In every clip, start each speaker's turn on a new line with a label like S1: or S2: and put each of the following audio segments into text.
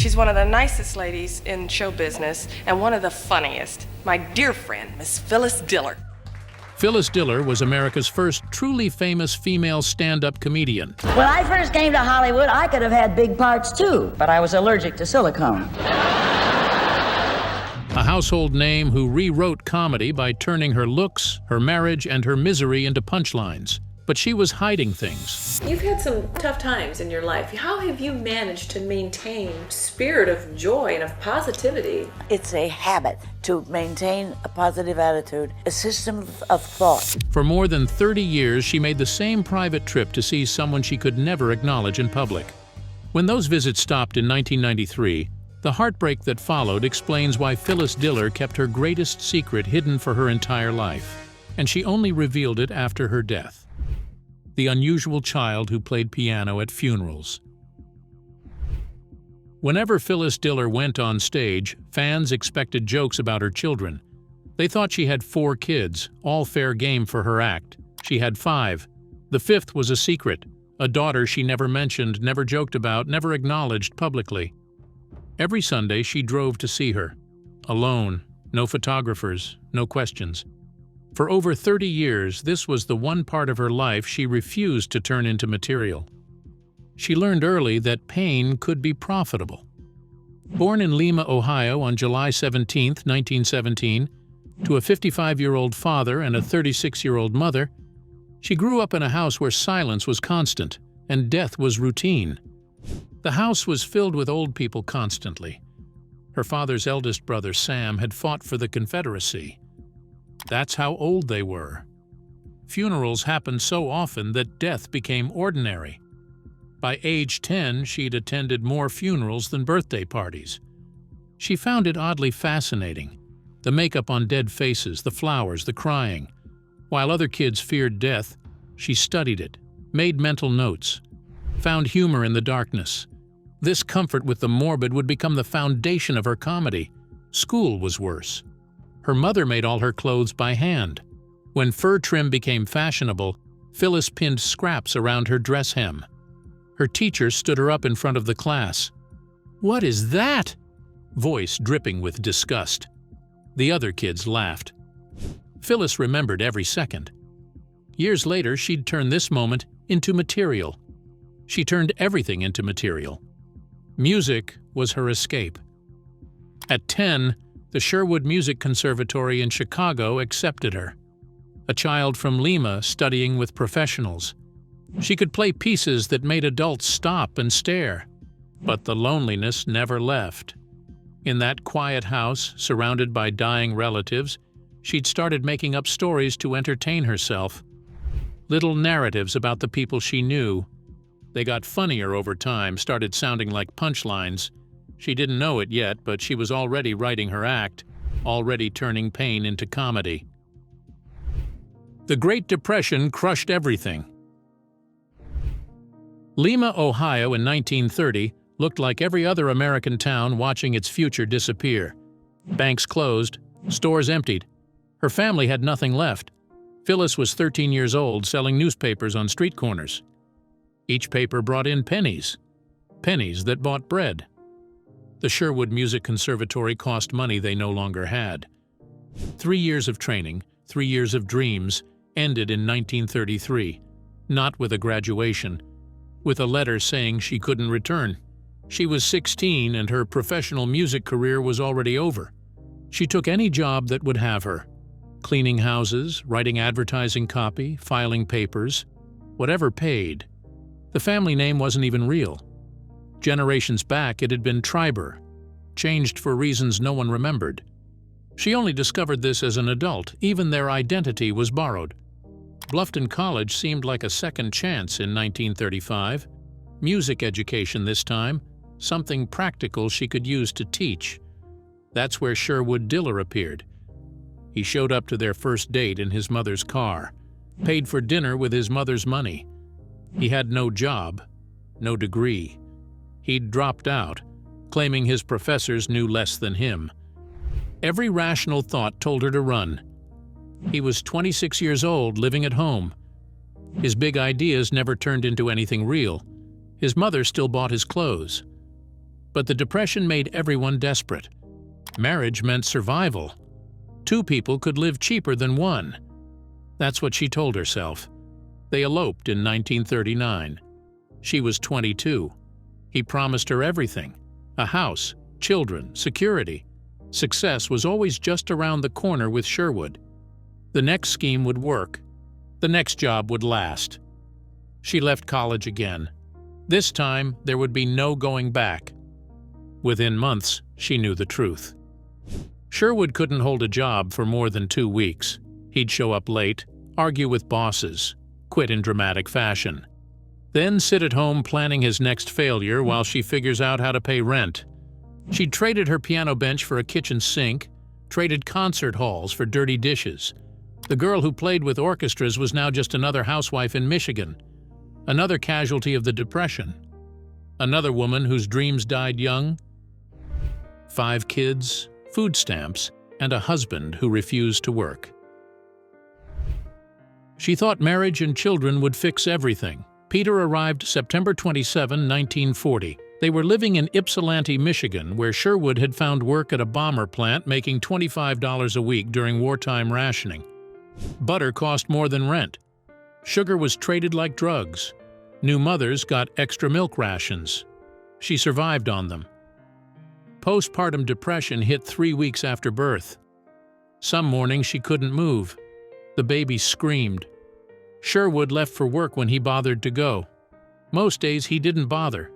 S1: She's one of the nicest ladies in show business and one of the funniest. My dear friend, Miss Phyllis Diller.
S2: Phyllis Diller was America's first truly famous female stand-up comedian.
S3: When I first came to Hollywood, I could have had big parts too, but I was allergic to silicone.
S2: A household name who rewrote comedy by turning her looks, her marriage, and her misery into punchlines. But she was hiding things.
S4: You've had some tough times in your life. How have you managed to maintain spirit of joy and of positivity?
S3: It's a habit to maintain a positive attitude, a system of thought.
S2: For more than 30 years, she made the same private trip to see someone she could never acknowledge in public. When those visits stopped in 1993, the heartbreak that followed explains why Phyllis Diller kept her greatest secret hidden for her entire life, and she only revealed it after her death. The unusual child who played piano at funerals. Whenever Phyllis Diller went on stage, fans expected jokes about her children. They thought she had 4 kids, all fair game for her act. She had 5. The 5th was a secret, a daughter she never mentioned, never joked about, never acknowledged publicly. Every Sunday she drove to see her. Alone, no photographers, no questions. For over 30 years, this was the one part of her life she refused to turn into material. She learned early that pain could be profitable. Born in Lima, Ohio on July 17, 1917, to a 55-year-old father and a 36-year-old mother, she grew up in a house where silence was constant and death was routine. The house was filled with old people constantly. Her father's eldest brother, Sam, had fought for the Confederacy. That's how old they were. Funerals happened so often that death became ordinary. By age 10, she'd attended more funerals than birthday parties. She found it oddly fascinating. The makeup on dead faces, the flowers, the crying. While other kids feared death, she studied it, made mental notes, found humor in the darkness. This comfort with the morbid would become the foundation of her comedy. School was worse. Her mother made all her clothes by hand. When fur trim became fashionable, Phyllis pinned scraps around her dress hem. Her teacher stood her up in front of the class. "What is that?" Voice dripping with disgust. The other kids laughed. Phyllis remembered every second. Years later, she'd turn this moment into material. She turned everything into material. Music was her escape. At 10, the Sherwood Music Conservatory in Chicago accepted her. A child from Lima studying with professionals. She could play pieces that made adults stop and stare. But the loneliness never left. In that quiet house, surrounded by dying relatives, she'd started making up stories to entertain herself. Little narratives about the people she knew. They got funnier over time, started sounding like punchlines. She didn't know it yet, but she was already writing her act, already turning pain into comedy. The Great Depression crushed everything. Lima, Ohio in 1930 looked like every other American town watching its future disappear. Banks closed, stores emptied. Her family had nothing left. Phyllis was 13 years old, selling newspapers on street corners. Each paper brought in pennies, pennies that bought bread. The Sherwood Music Conservatory cost money they no longer had. 3 years of training, 3 years of dreams, ended in 1933, not with a graduation, with a letter saying she couldn't return. She was 16 and her professional music career was already over. She took any job that would have her. Cleaning houses, writing advertising copy, filing papers, whatever paid. The family name wasn't even real. Generations back, it had been Triber, changed for reasons no one remembered. She only discovered this as an adult, even their identity was borrowed. Bluffton College seemed like a second chance in 1935. Music education this time, something practical she could use to teach. That's where Sherwood Diller appeared. He showed up to their first date in his mother's car, paid for dinner with his mother's money. He had no job, no degree. He'd dropped out, claiming his professors knew less than him. Every rational thought told her to run. He was 26 years old, living at home. His big ideas never turned into anything real. His mother still bought his clothes. But the depression made everyone desperate. Marriage meant survival. 2 people could live cheaper than 1. That's what she told herself. They eloped in 1939. She was 22. He promised her everything: a house, children, security. Success was always just around the corner with Sherwood. The next scheme would work. The next job would last. She left college again. This time, there would be no going back. Within months, she knew the truth. Sherwood couldn't hold a job for more than 2 weeks. He'd show up late, argue with bosses, quit in dramatic fashion. Then sit at home planning his next failure while she figures out how to pay rent. She'd traded her piano bench for a kitchen sink, traded concert halls for dirty dishes. The girl who played with orchestras was now just another housewife in Michigan, another casualty of the Depression, another woman whose dreams died young. 5 kids, food stamps, and a husband who refused to work. She thought marriage and children would fix everything. Peter arrived September 27, 1940. They were living in Ypsilanti, Michigan, where Sherwood had found work at a bomber plant making $25 a week during wartime rationing. Butter cost more than rent. Sugar was traded like drugs. New mothers got extra milk rations. She survived on them. Postpartum depression hit 3 weeks after birth. Some mornings she couldn't move. The baby screamed. Sherwood left for work when he bothered to go. Most days he didn't bother.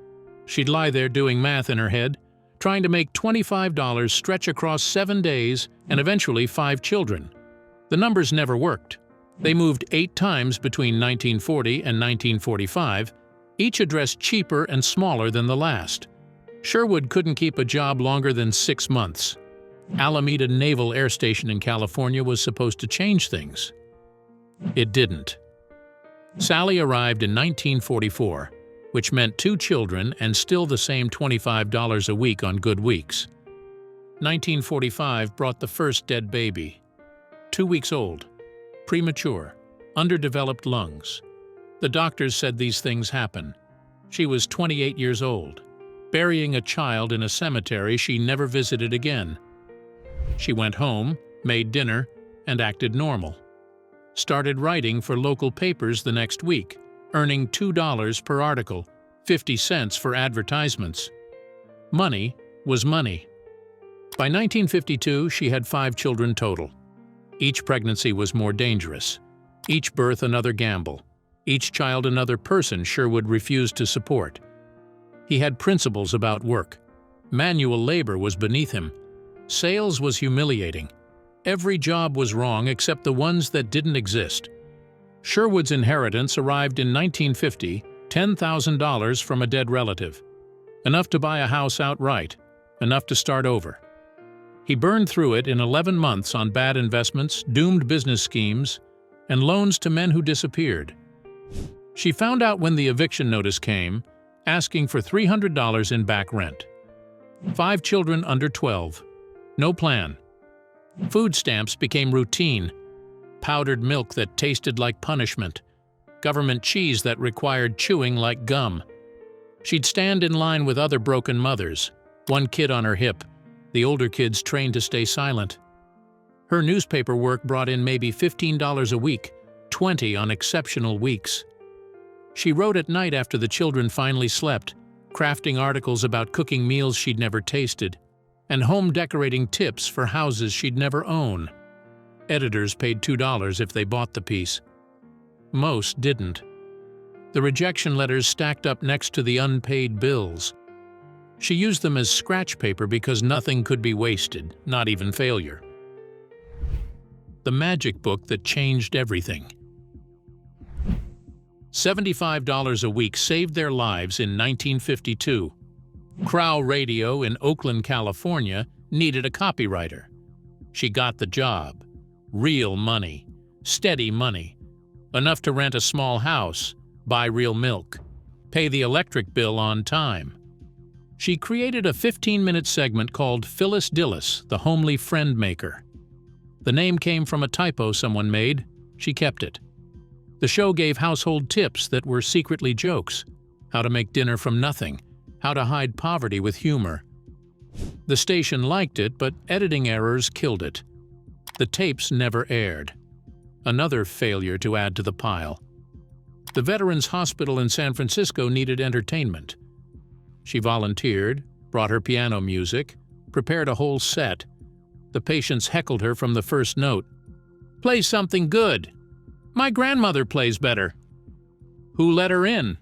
S2: She'd lie there doing math in her head, trying to make $25 stretch across 7 days and eventually 5 children. The numbers never worked. They moved 8 times between 1940 and 1945, each address cheaper and smaller than the last. Sherwood couldn't keep a job longer than 6 months. Alameda Naval Air Station in California was supposed to change things. It didn't. Sally arrived in 1944, which meant 2 children and still the same $25 a week on good weeks. 1945 brought the first dead baby. 2 weeks old, premature, underdeveloped lungs. The doctors said these things happen. She was 28 years old, burying a child in a cemetery she never visited again. She went home, made dinner, and acted normal. Started writing for local papers the next week, earning $2 per article, 50 cents for advertisements. Money was money. By 1952, she had 5 children total. Each pregnancy was more dangerous. Each birth another gamble. Each child another person Sherwood refused to support. He had principles about work. Manual labor was beneath him. Sales was humiliating. Every job was wrong except the ones that didn't exist. Sherwood's inheritance arrived in 1950, $10,000 from a dead relative. Enough to buy a house outright, enough to start over. He burned through it in 11 months on bad investments, doomed business schemes, and loans to men who disappeared. She found out when the eviction notice came, asking for $300 in back rent. 5 children under 12. No plan. Food stamps became routine. Powdered milk that tasted like punishment. Government cheese that required chewing like gum. She'd stand in line with other broken mothers, 1 kid on her hip, the older kids trained to stay silent. Her newspaper work brought in maybe $15 a week, 20 on exceptional weeks. She wrote at night after the children finally slept, crafting articles about cooking meals she'd never tasted, and home decorating tips for houses she'd never own. Editors paid $2 if they bought the piece. Most didn't. The rejection letters stacked up next to the unpaid bills. She used them as scratch paper because nothing could be wasted, not even failure. The magic book that changed everything. $75 a week saved their lives in 1952. Crow Radio in Oakland, California, needed a copywriter. She got the job. Real money. Steady money. Enough to rent a small house, buy real milk, pay the electric bill on time. She created a 15-minute segment called Phyllis Diller, the homely friend maker. The name came from a typo someone made. She kept it. The show gave household tips that were secretly jokes. How to make dinner from nothing. how to hide poverty with humor. The station liked it, but editing errors killed it. The tapes never aired. Another failure to add to the pile. The Veterans Hospital in San Francisco needed entertainment. She volunteered, brought her piano music, prepared a whole set. The patients heckled her from the first note. "Play something good. My grandmother plays better." Who let her in?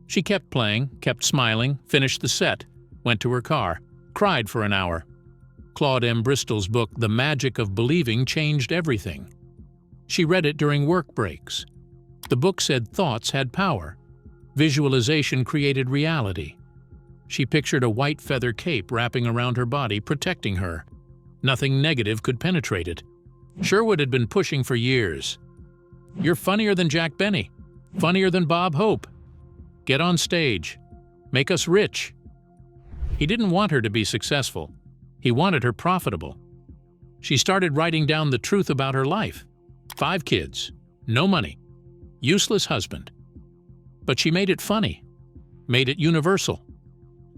S2: She kept playing, kept smiling, finished the set, went to her car, cried for an hour. Claude M. Bristol's book, The Magic of Believing, changed everything. She read it during work breaks. The book said thoughts had power. Visualization created reality. She pictured a white feather cape wrapping around her body, protecting her. Nothing negative could penetrate it. Sherwood had been pushing for years. "You're funnier than Jack Benny. Funnier than Bob Hope. Get on stage. Make us rich." He didn't want her to be successful. He wanted her profitable. She started writing down the truth about her life. 5 kids. No money. Useless husband. But she made it funny. Made it universal.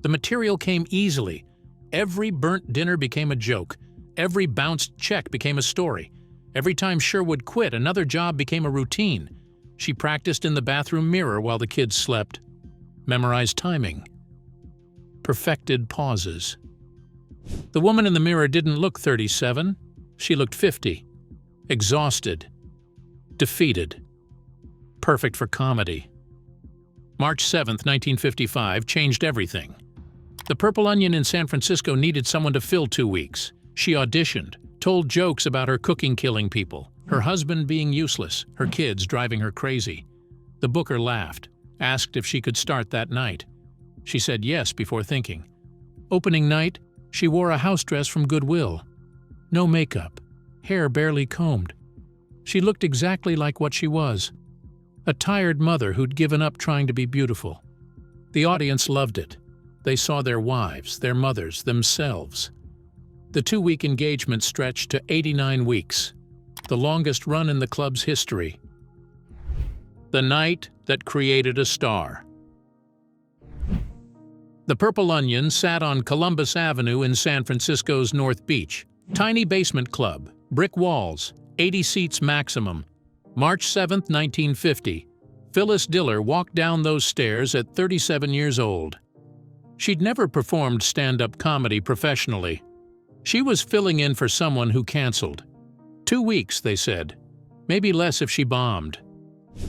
S2: The material came easily. Every burnt dinner became a joke. Every bounced check became a story. Every time Sherwood quit, another job became a routine. She practiced in the bathroom mirror while the kids slept. Memorized timing. Perfected pauses. The woman in the mirror didn't look 37. She looked 50. Exhausted. Defeated. Perfect for comedy. March 7, 1955, changed everything. The Purple Onion in San Francisco needed someone to fill 2 weeks. She auditioned, told jokes about her cooking killing people, her husband being useless, her kids driving her crazy. The booker laughed, asked if she could start that night. She said yes before thinking. Opening night, she wore a house dress from Goodwill. No makeup, hair barely combed. She looked exactly like what she was. A tired mother who'd given up trying to be beautiful. The audience loved it. They saw their wives, their mothers, themselves. The 2-week engagement stretched to 89 weeks, the longest run in the club's history. The night that created a star. The Purple Onion sat on Columbus Avenue in San Francisco's North Beach. Tiny basement club, brick walls, 80 seats maximum. March 7, 1950. Phyllis Diller walked down those stairs at 37 years old. She'd never performed stand-up comedy professionally. She was filling in for someone who canceled. 2 weeks, they said. Maybe less if she bombed.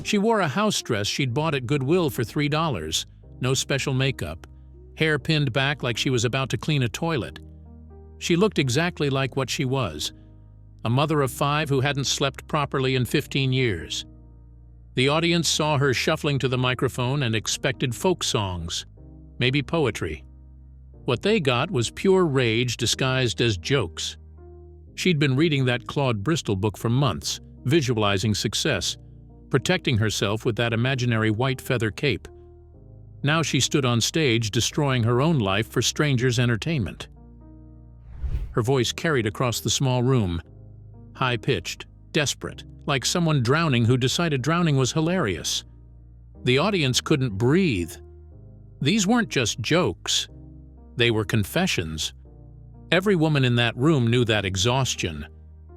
S2: She wore a house dress she'd bought at Goodwill for $3. No special makeup. Hair pinned back like she was about to clean a toilet. She looked exactly like what she was. A mother of 5 who hadn't slept properly in 15 years. The audience saw her shuffling to the microphone and expected folk songs. Maybe poetry. What they got was pure rage disguised as jokes. She'd been reading that Claude Bristol book for months, visualizing success, protecting herself with that imaginary white feather cape. Now she stood on stage destroying her own life for strangers' entertainment. Her voice carried across the small room, high-pitched, desperate, like someone drowning who decided drowning was hilarious. The audience couldn't breathe. These weren't just jokes. They were confessions. Every woman in that room knew that exhaustion.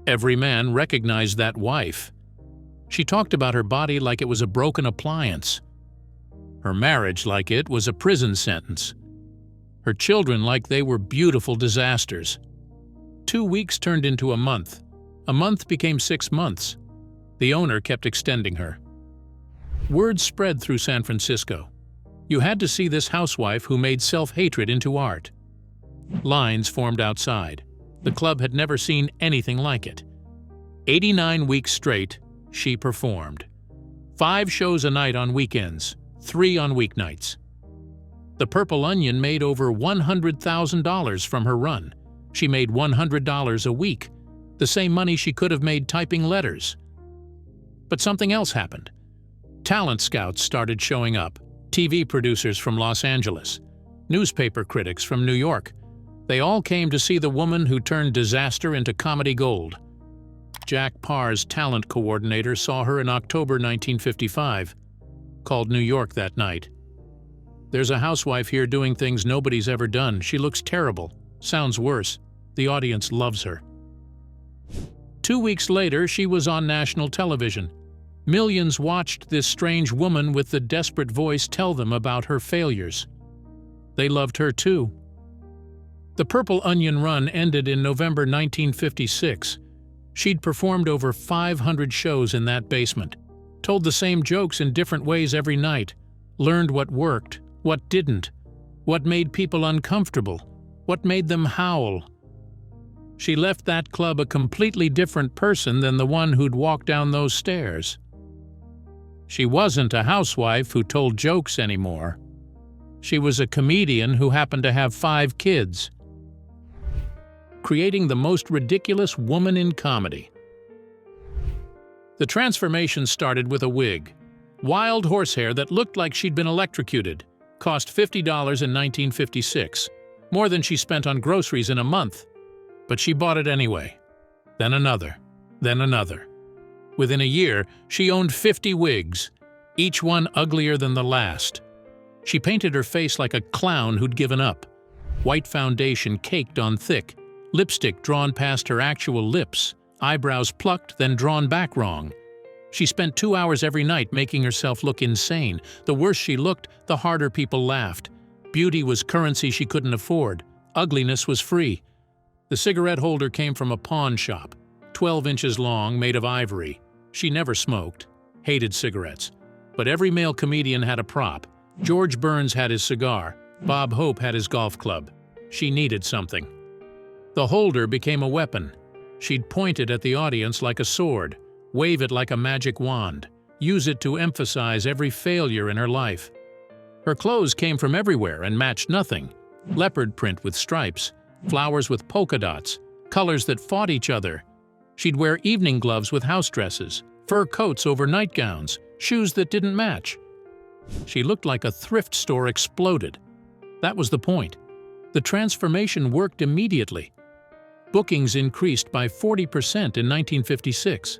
S2: Every man recognized that wife. She talked about her body like it was a broken appliance. Her marriage like it was a prison sentence. Her children like they were beautiful disasters. 2 weeks turned into a month. A month became 6 months. The owner kept extending her. Word spread through San Francisco. You had to see this housewife who made self-hatred into art. Lines formed outside. The club had never seen anything like it. 89 weeks straight, she performed. 5 shows a night on weekends, 3 on weeknights. The Purple Onion made over $100,000 from her run. She made $100 a week, the same money she could have made typing letters. But something else happened. Talent scouts started showing up, TV producers from Los Angeles, newspaper critics from New York. They all came to see the woman who turned disaster into comedy gold. Jack Parr's talent coordinator saw her in October 1955, called New York that night. There's a housewife here doing things nobody's ever done. She looks terrible. Sounds worse. The audience loves her. 2 weeks later, she was on national television. Millions watched this strange woman with the desperate voice tell them about her failures. They loved her too. The Purple Onion run ended in November 1956. She'd performed over 500 shows in that basement, told the same jokes in different ways every night, learned what worked, what didn't, what made people uncomfortable, what made them howl. She left that club a completely different person than the one who'd walked down those stairs. She wasn't a housewife who told jokes anymore. She was a comedian who happened to have 5 kids, creating the most ridiculous woman in comedy. The transformation started with a wig. Wild horsehair that looked like she'd been electrocuted. Cost $50 in 1956, more than she spent on groceries in a month. But she bought it anyway. Then another, then another. Within a year, she owned 50 wigs, each one uglier than the last. She painted her face like a clown who'd given up. White foundation caked on thick, lipstick drawn past her actual lips, eyebrows plucked then drawn back wrong. She spent 2 hours every night making herself look insane. The worse she looked, the harder people laughed. Beauty was currency she couldn't afford. Ugliness was free. The cigarette holder came from a pawn shop, 12 inches long, made of ivory. She never smoked, hated cigarettes. But every male comedian had a prop. George Burns had his cigar. Bob Hope had his golf club. She needed something. The holder became a weapon. She'd point it at the audience like a sword, wave it like a magic wand, use it to emphasize every failure in her life. Her clothes came from everywhere and matched nothing. Leopard print with stripes, flowers with polka dots, colors that fought each other. She'd wear evening gloves with house dresses, fur coats over nightgowns, shoes that didn't match. She looked like a thrift store exploded. That was the point. The transformation worked immediately. Bookings increased by 40% in 1956.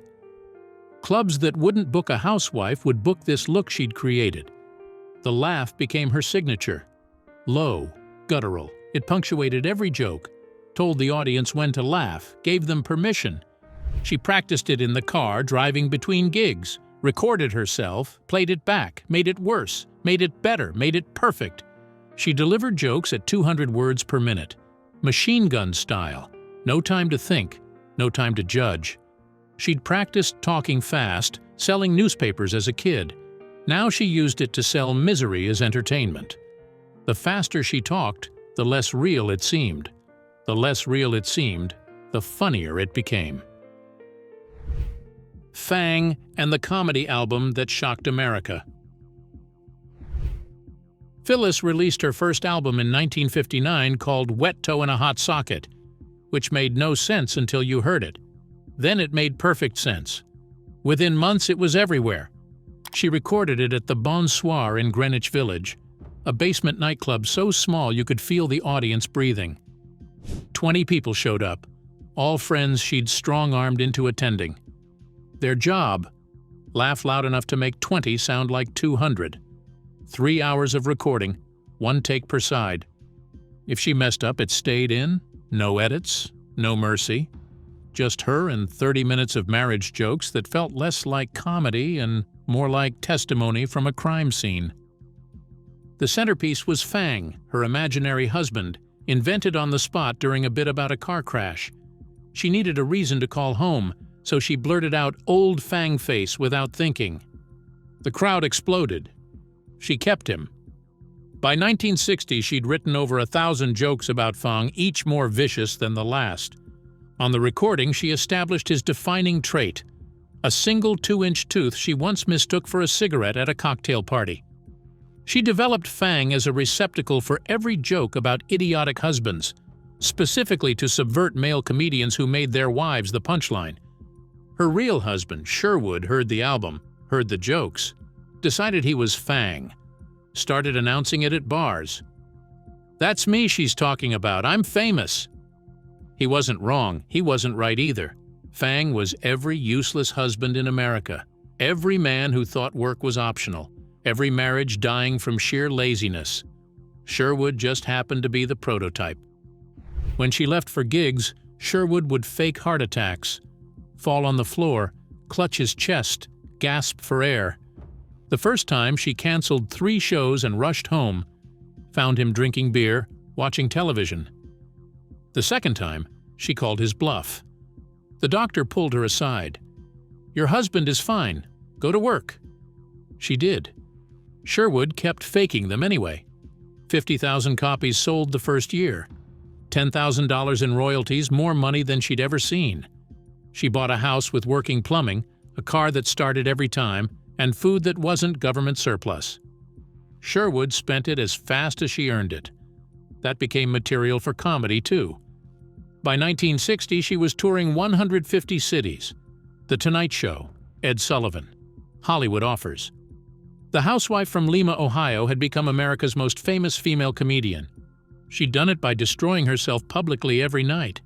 S2: Clubs that wouldn't book a housewife would book this look she'd created. The laugh became her signature. Low, guttural, it punctuated every joke, told the audience when to laugh, gave them permission. She practiced it in the car driving between gigs, recorded herself, played it back, made it worse, made it better, made it perfect. She delivered jokes at 200 words per minute, machine gun style, no time to think, no time to judge. She'd practiced talking fast, selling newspapers as a kid. Now she used it to sell misery as entertainment. The faster she talked, the less real it seemed. The less real it seemed, the funnier it became. Fang and the comedy album that shocked America. Phyllis released her first album in 1959 called Wet Toe in a Hot Socket, which made no sense until you heard it. Then it made perfect sense. Within months it was everywhere. She recorded it at the Bonsoir in Greenwich Village, a basement nightclub so small you could feel the audience breathing. 20 people showed up, all friends she'd strong-armed into attending. Their job? Laugh loud enough to make 20 sound like 200. 3 hours of recording, 1 take per side. If she messed up, it stayed in, no edits, no mercy. Just her and 30 minutes of marriage jokes that felt less like comedy and more like testimony from a crime scene. The centerpiece was Fang, her imaginary husband, invented on the spot during a bit about a car crash. She needed a reason to call home, so she blurted out "Old Fang Face" without thinking. The crowd exploded. She kept him. By 1960, she'd written over 1,000 jokes about Fang, each more vicious than the last. On the recording, she established his defining trait, a single 2-inch tooth she once mistook for a cigarette at a cocktail party. She developed Fang as a receptacle for every joke about idiotic husbands, specifically to subvert male comedians who made their wives the punchline. Her real husband, Sherwood, heard the album, heard the jokes, decided he was Fang, started announcing it at bars. "That's me she's talking about, I'm famous." He wasn't wrong, he wasn't right either. Fang was every useless husband in America, every man who thought work was optional, every marriage dying from sheer laziness. Sherwood just happened to be the prototype. When she left for gigs, Sherwood would fake heart attacks, fall on the floor, clutch his chest, gasp for air. The first time, she canceled 3 shows and rushed home, found him drinking beer, watching television. The second time, she called his bluff. The doctor pulled her aside. "Your husband is fine. Go to work." She did. Sherwood kept faking them anyway. 50,000 copies sold the first year. $10,000 in royalties, more money than she'd ever seen. She bought a house with working plumbing, a car that started every time, and food that wasn't government surplus. Sherwood spent it as fast as she earned it. That became material for comedy, too. By 1960, she was touring 150 cities. The Tonight Show, Ed Sullivan, Hollywood Offers. The housewife from Lima, Ohio, had become America's most famous female comedian. She'd done it by destroying herself publicly every night,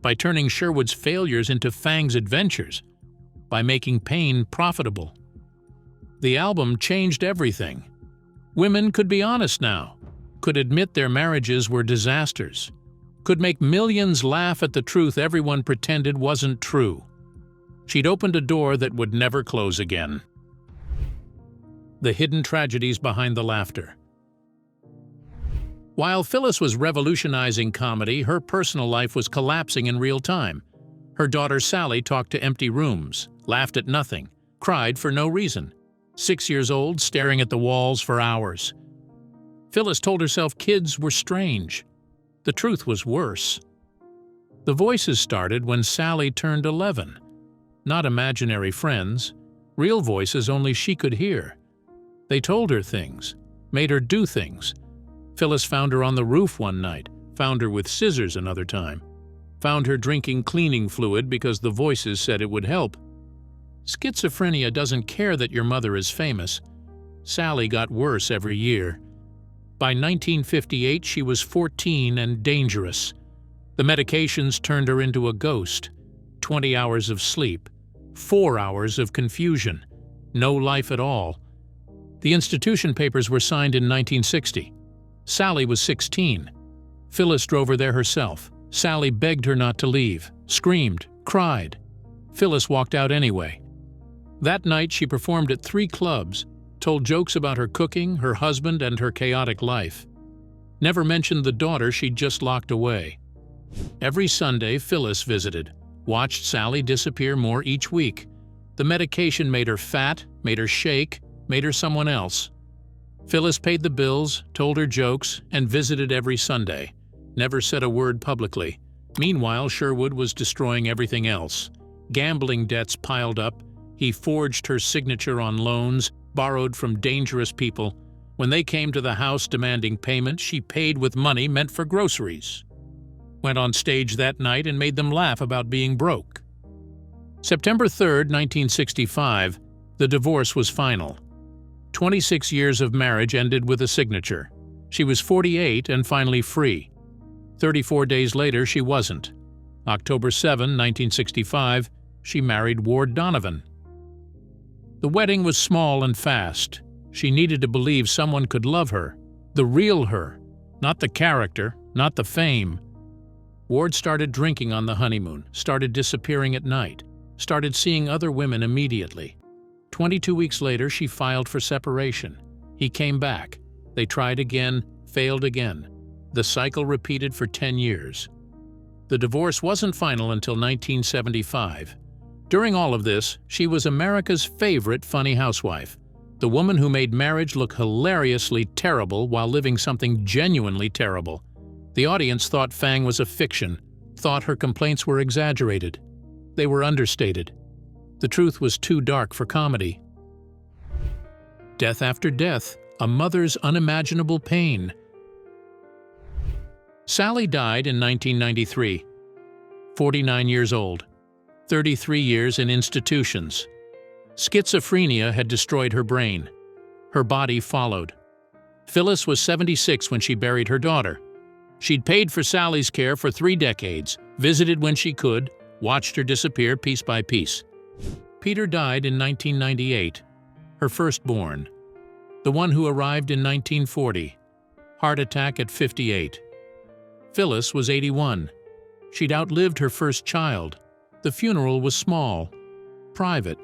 S2: by turning Sherwood's failures into Fang's adventures, by making pain profitable. The album changed everything. Women could be honest now, could admit their marriages were disasters, could make millions laugh at the truth everyone pretended wasn't true. She'd opened a door that would never close again. The hidden tragedies behind the laughter. While Phyllis was revolutionizing comedy, her personal life was collapsing in real time. Her daughter Sally talked to empty rooms, laughed at nothing, cried for no reason. 6 years old, staring at the walls for hours. Phyllis told herself kids were strange. The truth was worse. The voices started when Sally turned 11. Not imaginary friends, real voices only she could hear. They told her things, made her do things. Phyllis found her on the roof one night, found her with scissors another time, found her drinking cleaning fluid because the voices said it would help. Schizophrenia doesn't care that your mother is famous. Sally got worse every year. By 1958, she was 14 and dangerous. The medications turned her into a ghost. 20 hours of sleep, 4 hours of confusion, no life at all. The institution papers were signed in 1960. Sally was 16. Phyllis drove her there herself. Sally begged her not to leave, screamed, cried. Phyllis walked out anyway. That night she performed at 3 clubs, told jokes about her cooking, her husband, and her chaotic life. Never mentioned the daughter she'd just locked away. Every Sunday, Phyllis visited, watched Sally disappear more each week. The medication made her fat, made her shake, made her someone else. Phyllis paid the bills, told her jokes, and visited every Sunday. Never said a word publicly. Meanwhile, Sherwood was destroying everything else. Gambling debts piled up. He forged her signature on loans, borrowed from dangerous people. When they came to the house demanding payment, she paid with money meant for groceries. Went on stage that night and made them laugh about being broke. September 3, 1965, the divorce was final. 26 years of marriage ended with a signature. She was 48 and finally free. 34 days later, she wasn't. October 7, 1965, she married Ward Donovan. The wedding was small and fast. She needed to believe someone could love her, the real her, not the character, not the fame. Ward started drinking on the honeymoon, started disappearing at night, started seeing other women immediately. 22 weeks later, she filed for separation. He came back. They tried again, failed again. The cycle repeated for 10 years. The divorce wasn't final until 1975. During all of this, she was America's favorite funny housewife, the woman who made marriage look hilariously terrible while living something genuinely terrible. The audience thought Fang was a fiction, thought her complaints were exaggerated. They were understated. The truth was too dark for comedy. Death after death, a mother's unimaginable pain. Sally died in 1993, 49 years old, 33 years in institutions. Schizophrenia had destroyed her brain. Her body followed. Phyllis was 76 when she buried her daughter. She'd paid for Sally's care for 3 decades, visited when she could, watched her disappear piece by piece. Peter died in 1998, her firstborn. The one who arrived in 1940. Heart attack at 58. Phyllis was 81. She'd outlived her first child. The funeral was small, private.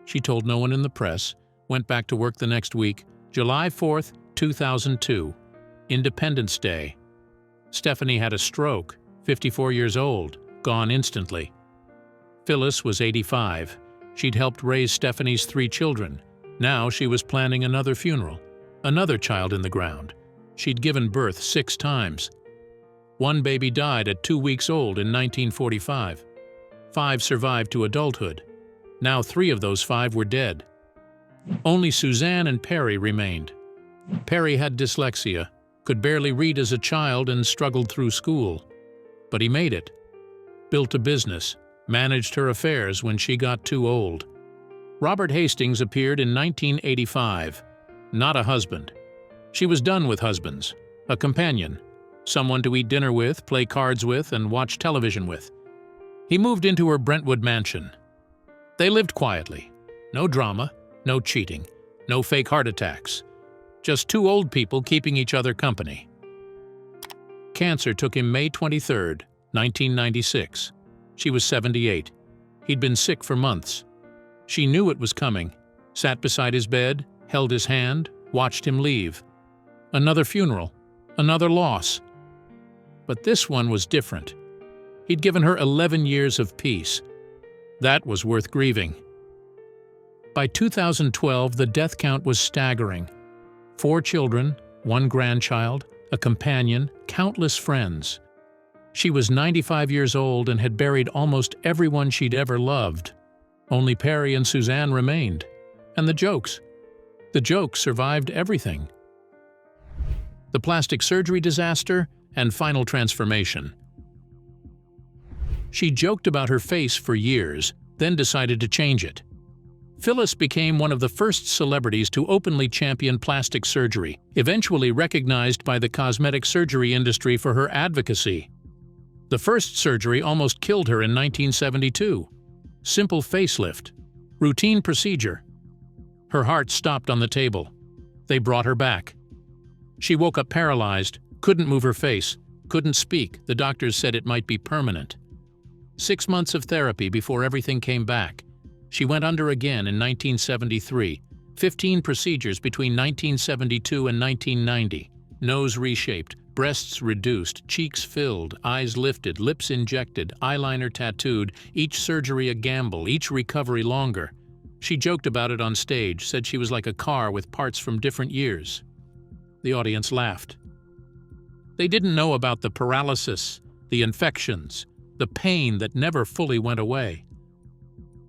S2: She told no one in the press, went back to work the next week, July 4th, 2002, Independence Day. Stephanie had a stroke, 54 years old, gone instantly. Phyllis was 85. She'd helped raise Stephanie's 3 children. Now she was planning another funeral, another child in the ground. She'd given birth 6 times. One baby died at 2 weeks old in 1945. 5 survived to adulthood. Now 3 of those 5 were dead. Only Suzanne and Perry remained. Perry had dyslexia, could barely read as a child and struggled through school. But he made it. Built a business, managed her affairs when she got too old. Robert Hastings appeared in 1985. Not a husband. She was done with husbands. A companion. Someone to eat dinner with, play cards with, and watch television with. He moved into her Brentwood mansion. They lived quietly. No drama, no cheating, no fake heart attacks. Just 2 old people keeping each other company. Cancer took him May 23, 1996. She was 78. He'd been sick for months. She knew it was coming, sat beside his bed, held his hand, watched him leave. Another funeral, another loss. But this one was different. He'd given her 11 years of peace. That was worth grieving. By 2012, the death count was staggering. 4 children, 1 grandchild, a companion, countless friends. She was 95 years old and had buried almost everyone she'd ever loved. Only Perry and Suzanne remained. And the jokes. The jokes survived everything. The plastic surgery disaster and final transformation. She joked about her face for years, then decided to change it. Phyllis became one of the first celebrities to openly champion plastic surgery, eventually recognized by the cosmetic surgery industry for her advocacy. The first surgery almost killed her in 1972. Simple facelift. Routine procedure. Her heart stopped on the table. They brought her back. She woke up paralyzed, couldn't move her face, couldn't speak. The doctors said it might be permanent. 6 months of therapy before everything came back. She went under again in 1973. 15 procedures between 1972 and 1990. Nose reshaped, breasts reduced, cheeks filled, eyes lifted, lips injected, eyeliner tattooed, each surgery a gamble, each recovery longer. She joked about it on stage, said she was like a car with parts from different years. The audience laughed. They didn't know about the paralysis, the infections, the pain that never fully went away.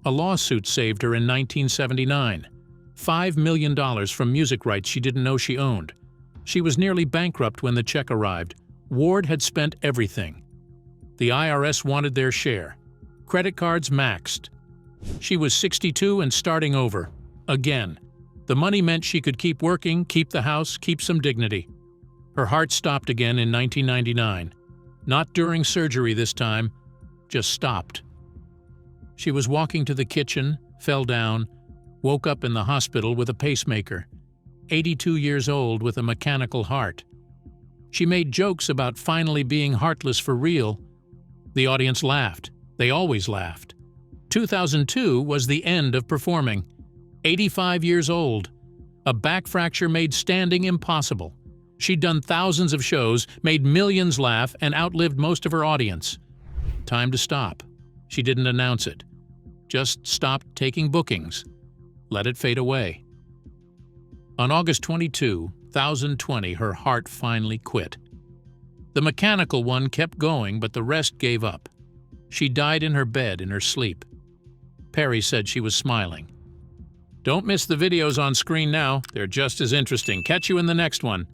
S2: A lawsuit saved her in 1979. $5 million from music rights she didn't know she owned. She was nearly bankrupt when the check arrived. Ward had spent everything. The IRS wanted their share. Credit cards maxed. She was 62 and starting over. Again. The money meant she could keep working, keep the house, keep some dignity. Her heart stopped again in 1999. Not during surgery this time, just stopped. She was walking to the kitchen, fell down, woke up in the hospital with a pacemaker. 82 years old with a mechanical heart. She made jokes about finally being heartless for real. The audience laughed. They always laughed. 2002 was the end of performing. 85 years old. A back fracture made standing impossible. She'd done thousands of shows, made millions laugh, and outlived most of her audience. Time to stop. She didn't announce it. Just stopped taking bookings. Let it fade away. On August 22, 2020, her heart finally quit. The mechanical one kept going, but the rest gave up. She died in her bed in her sleep. Perry said she was smiling. Don't miss the videos on screen now. They're just as interesting. Catch you in the next one.